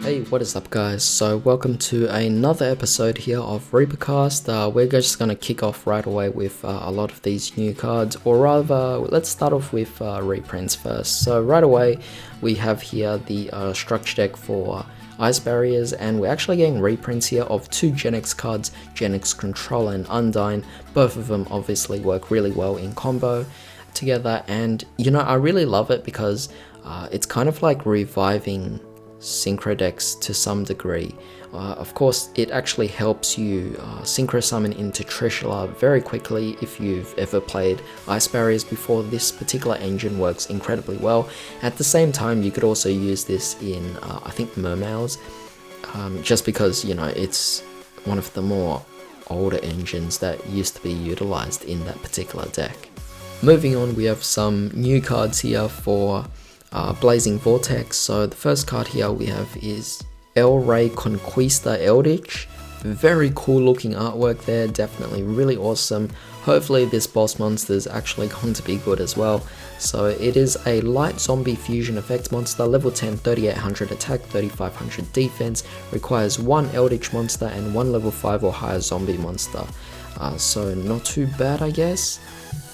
Hey, what is up guys? So welcome to another episode here of ReaperCast. We're just going to kick off right away with a lot of these new cards, or rather let's start off with reprints first. So right away we have here the structure deck for Ice Barriers, and we're actually getting reprints here of two Genex cards, Genex Control and Undyne. Both of them obviously work really well in combo together, and you know, I really love it because it's kind of like reviving synchro decks to some degree. Of course, it actually helps you synchro summon into Trishula very quickly. If you've ever played Ice Barriers before, this particular engine works incredibly well. At the same time, you could also use this in I think Mermails, just because, you know, it's one of the more older engines that used to be utilized in that particular deck. Moving on, we have some new cards here for Blazing Vortex. So the first card here we have is El Rey Conquista Eldlich. Very cool looking artwork there, definitely really awesome. Hopefully this boss monster is actually going to be good as well. So it is a light zombie fusion effect monster, level 10, 3800 attack, 3500 defense, requires one Eldlich monster and one level 5 or higher zombie monster. So not too bad, I guess.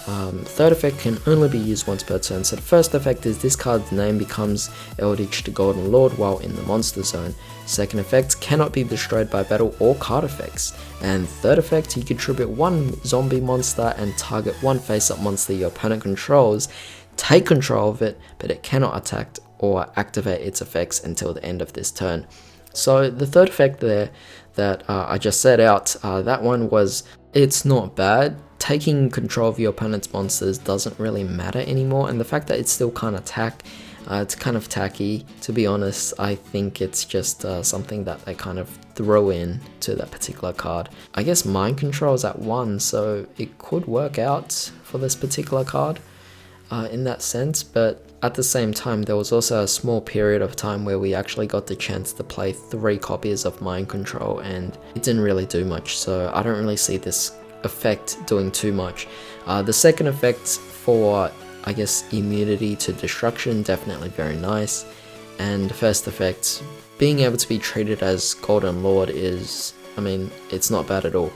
Third effect can only be used once per turn. So the first effect is this card's name becomes Eldlich the Golden Lord while in the monster zone. Second effect cannot be destroyed by battle or card effects. And third effect, you contribute one zombie monster and target one face-up monster your opponent controls. Take control of it, but it cannot attack or activate its effects until the end of this turn. So the third effect there that I just set out, that one was, it's not bad. Taking control of your opponent's monsters doesn't really matter anymore, and the fact that it's still can't attack, it's kind of tacky, to be honest. I think it's just something that they kind of throw in to that particular card. I guess mind control is at 1, so it could work out for this particular card in that sense, but at the same time there was also a small period of time where we actually got the chance to play 3 copies of mind control and it didn't really do much, so I don't really see this effect doing too much. The second effect for, I guess, immunity to destruction, definitely very nice. And the first effect, being able to be treated as Golden Lord is, I mean, it's not bad at all.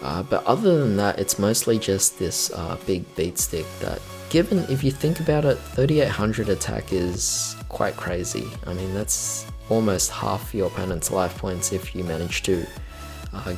But other than that, it's mostly just this big beat stick that, given, if you think about it, 3800 attack is quite crazy. I mean, that's almost half your opponent's life points if you manage to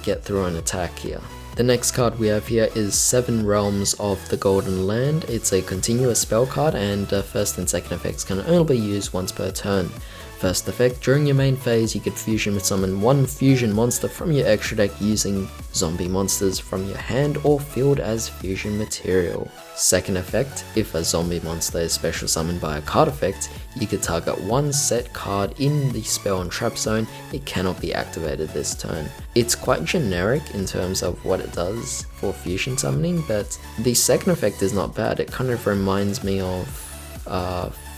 get through an attack here. The next card we have here is 7 Realms of the Golden Land. It's a continuous spell card, and first and second effects can only be used once per turn. First effect, during your main phase you could fusion with summon one fusion monster from your extra deck using zombie monsters from your hand or field as fusion material. Second effect, if a zombie monster is special summoned by a card effect, you could target one set card in the spell and trap zone. It cannot be activated this turn. It's quite generic in terms of what it does for fusion summoning, but the second effect is not bad. It kind of reminds me of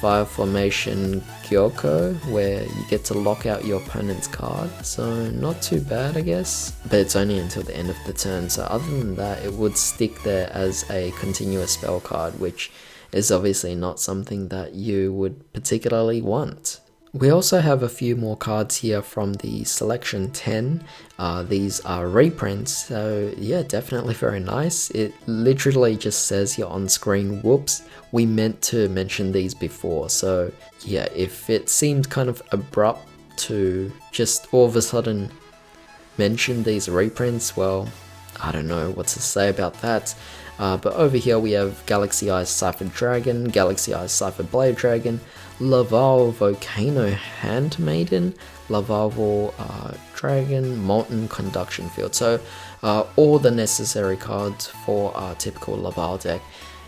Fire Formation Yugioh, where you get to lock out your opponent's card, so not too bad, I guess, but it's only until the end of the turn. So other than that, it would stick there as a continuous spell card, which is obviously not something that you would particularly want. We also have a few more cards here from the selection 10. These are reprints, so yeah, definitely very nice. It literally just says here on screen, whoops, we meant to mention these before. So yeah, if it seemed kind of abrupt to just all of a sudden mention these reprints, well, I don't know what to say about that. But over here we have Galaxy Eyes Cipher Dragon, Galaxy Eyes Cipher Blade Dragon, Laval Volcano Handmaiden, Laval Dragon, Molten Conduction Field. So all the necessary cards for our typical Laval deck.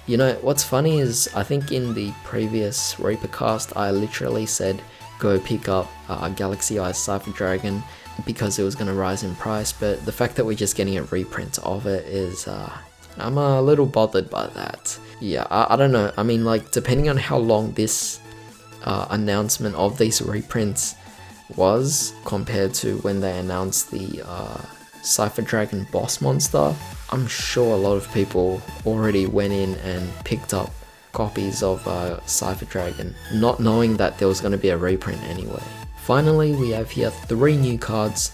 You know, what's funny is I think in the previous ReaperCast I literally said go pick up Galaxy Eyes Cipher Dragon because it was going to rise in price, but the fact that we're just getting a reprint of it is, I'm a little bothered by that. Yeah, I don't know, I mean, like, depending on how long this announcement of these reprints was compared to when they announced the Cipher Dragon boss monster, I'm sure a lot of people already went in and picked up copies of Cipher Dragon, not knowing that there was going to be a reprint anyway. Finally, we have here 3 new cards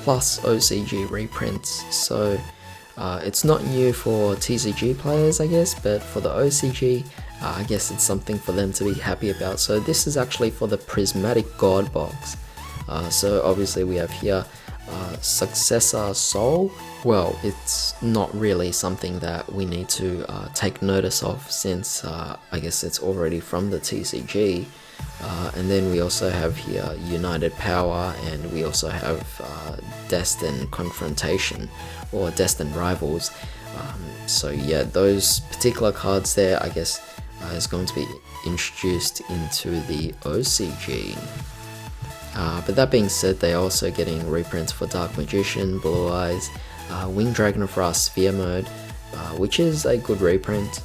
plus OCG reprints. So it's not new for TCG players, I guess, but for the OCG, I guess it's something for them to be happy about. So this is actually for the Prismatic God box. So obviously we have here Successor Soul. Well, it's not really something that we need to take notice of, since I guess it's already from the TCG. And then we also have here United Power, and we also have Destined Confrontation, or Destined Rivals. So yeah, those particular cards there, I guess, is going to be introduced into the OCG. But that being said, they're also getting reprints for Dark Magician, Blue Eyes, Winged Dragon of Ra Sphere Mode, which is a good reprint.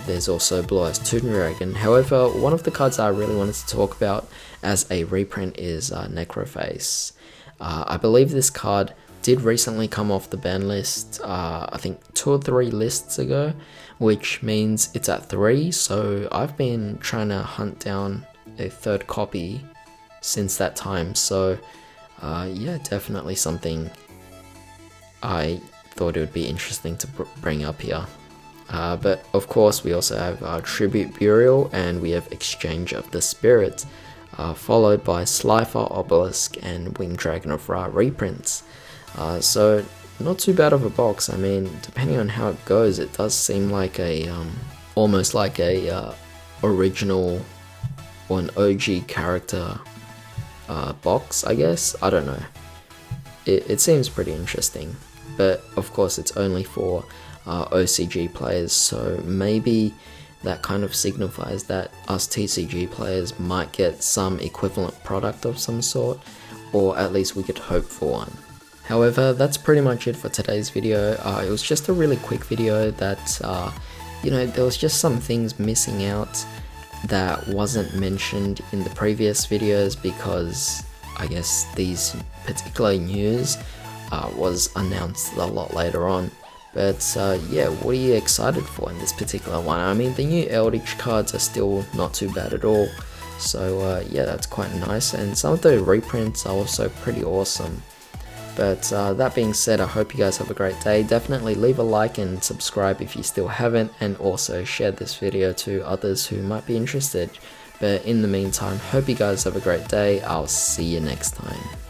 There's also Blue Eyes Toon Dragon. However, one of the cards I really wanted to talk about as a reprint is Necroface. I believe this card did recently come off the ban list, I think 2 or 3 lists ago, which means it's at 3, so I've been trying to hunt down a 3rd copy since that time. So yeah, definitely something I thought it would be interesting to bring up here. But of course we also have Tribute Burial, and we have Exchange of the Spirit, followed by Slifer, Obelisk, and Winged Dragon of Ra reprints. So not too bad of a box. I mean, depending on how it goes, it does seem like a almost like a original or an OG character box, I guess. I don't know. It seems pretty interesting, but of course it's only for OCG players, so maybe that kind of signifies that us TCG players might get some equivalent product of some sort, or at least we could hope for one. However, that's pretty much it for today's video. It was just a really quick video that, you know, there was just some things missing out that wasn't mentioned in the previous videos, because I guess these particular news was announced a lot later on. But yeah, what are you excited for in this particular one? I mean, the new Eldlich cards are still not too bad at all. So yeah, that's quite nice. And some of the reprints are also pretty awesome. But that being said, I hope you guys have a great day. Definitely leave a like and subscribe if you still haven't. And also share this video to others who might be interested. But in the meantime, hope you guys have a great day. I'll see you next time.